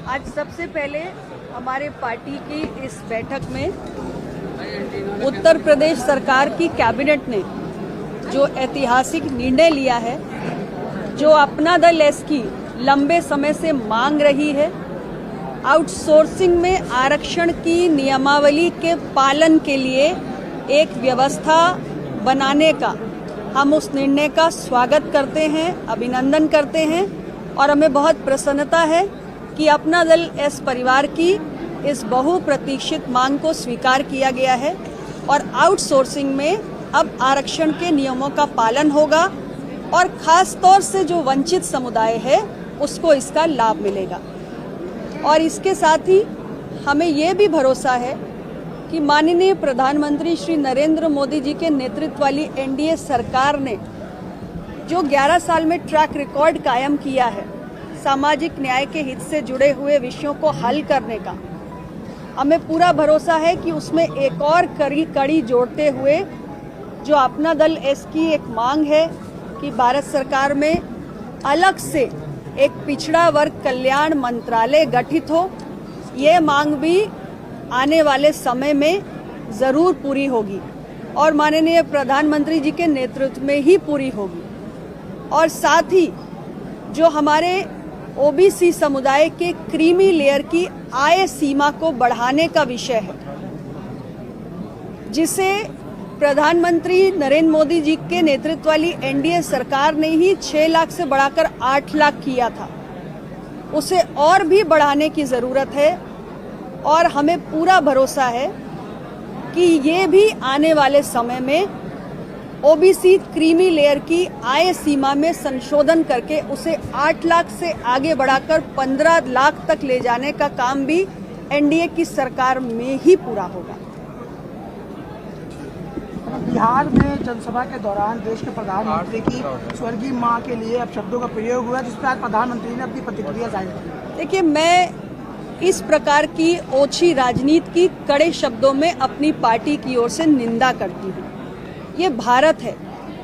आज सबसे पहले हमारे पार्टी की इस बैठक में उत्तर प्रदेश सरकार की कैबिनेट ने जो ऐतिहासिक निर्णय लिया है, जो अपना दल एसकी लंबे समय से मांग रही है, आउटसोर्सिंग में आरक्षण की नियमावली के पालन के लिए एक व्यवस्था बनाने का हम उस निर्णय का स्वागत करते हैं, अभिनंदन करते हैं और हमें बहुत प्रसन्नता है कि अपना दल एस परिवार की इस बहुप्रतीक्षित मांग को स्वीकार किया गया है और आउटसोर्सिंग में अब आरक्षण के नियमों का पालन होगा और खास तौर से जो वंचित समुदाय है उसको इसका लाभ मिलेगा। और इसके साथ ही हमें ये भी भरोसा है कि माननीय प्रधानमंत्री श्री नरेंद्र मोदी जी के नेतृत्व वाली एनडीए सरकार ने जो 11 साल में ट्रैक रिकॉर्ड कायम किया है सामाजिक न्याय के हित से जुड़े हुए विषयों को हल करने का, हमें पूरा भरोसा है कि उसमें एक और कड़ी जोड़ते हुए जो अपना दल एस की एक मांग है कि भारत सरकार में अलग से एक पिछड़ा वर्ग कल्याण मंत्रालय गठित हो, ये मांग भी आने वाले समय में ज़रूर पूरी होगी और माननीय प्रधानमंत्री जी के नेतृत्व में ही पूरी होगी। और साथ ही जो हमारे ओबीसी समुदाय के क्रीमी लेयर की आय सीमा को बढ़ाने का विषय है, जिसे प्रधानमंत्री नरेंद्र मोदी जी के नेतृत्व वाली एनडीए सरकार ने ही 6 लाख से बढ़ाकर 8 लाख किया था, उसे और भी बढ़ाने की ज़रूरत है और हमें पूरा भरोसा है कि ये भी आने वाले समय में ओबीसी क्रीमी लेयर की आय सीमा में संशोधन करके उसे 8 लाख से आगे बढ़ाकर 15 लाख तक ले जाने का काम भी एनडीए की सरकार में ही पूरा होगा। बिहार में जनसभा के दौरान देश के प्रधानमंत्री की स्वर्गीय मां के लिए अपशब्दों का प्रयोग हुआ, जिस पर आज प्रधानमंत्री ने अपनी प्रतिक्रिया जाहिर की। देखिए, मैं इस प्रकार की ओछी राजनीति की कड़े शब्दों में अपनी पार्टी की ओर से निंदा करती हूँ। ये भारत है,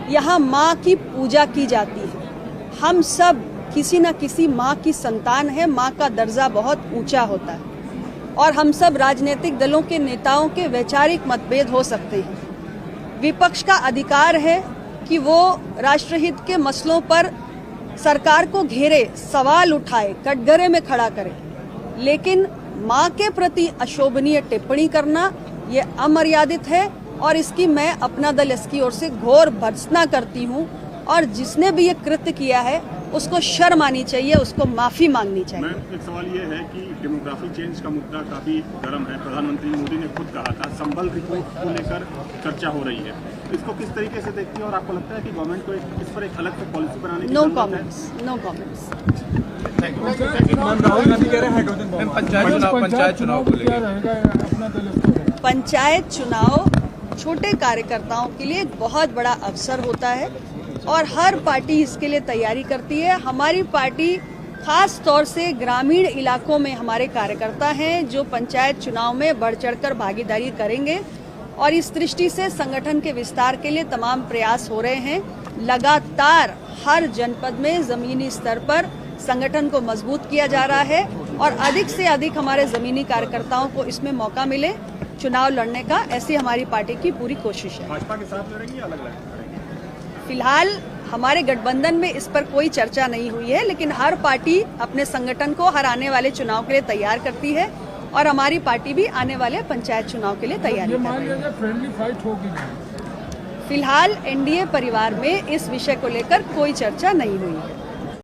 यहाँ माँ की पूजा की जाती है। हम सब किसी न किसी माँ की संतान है, माँ का दर्जा बहुत ऊंचा होता है और हम सब राजनीतिक दलों के नेताओं के वैचारिक मतभेद हो सकते हैं। विपक्ष का अधिकार है कि वो राष्ट्रहित के मसलों पर सरकार को घेरे, सवाल उठाए, कटघरे में खड़ा करे, लेकिन मां के प्रति अशोभनीय टिप्पणी करना ये अमर्यादित है और इसकी मैं अपना दल इसकी ओर से घोर भर्त्सना करती हूं और जिसने भी ये कृत्य किया है उसको शर्म आनी चाहिए, उसको माफी मांगनी चाहिए। मैम, एक सवाल ये है कि डेमोग्राफी चेंज का मुद्दा काफी गर्म है। प्रधानमंत्री मोदी ने खुद कहा था संबल रिपोर्ट को लेकर चर्चा हो रही है, इसको किस तरीके से देखती है और आपको लगता है कि गवर्नमेंट को इस पर एक अलग से पॉलिसी बनाने की जरूरत है? No comments. पंचायत चुनाव छोटे कार्यकर्ताओं के लिए एक बहुत बड़ा अवसर होता है और हर पार्टी इसके लिए तैयारी करती है। हमारी पार्टी खास तौर से ग्रामीण इलाकों में हमारे कार्यकर्ता हैं जो पंचायत चुनाव में बढ़ चढ़कर भागीदारी करेंगे और इस दृष्टि से संगठन के विस्तार के लिए तमाम प्रयास हो रहे हैं। लगातार हर जनपद में जमीनी स्तर पर संगठन को मजबूत किया जा रहा है और अधिक से अधिक हमारे जमीनी कार्यकर्ताओं को इसमें मौका मिले चुनाव लड़ने का, ऐसी हमारी पार्टी की पूरी कोशिश है। भाजपा के साथ लड़ेंगे या अलग लड़ेंगे? फिलहाल हमारे गठबंधन में इस पर कोई चर्चा नहीं हुई है, लेकिन हर पार्टी अपने संगठन को हर आने वाले चुनाव के लिए तैयार करती है और हमारी पार्टी भी आने वाले पंचायत चुनाव के लिए तैयारी कर रही है। फ्रेंडली फाइट होगी? फिलहाल एनडीए परिवार में इस विषय को लेकर कोई चर्चा नहीं हुई है।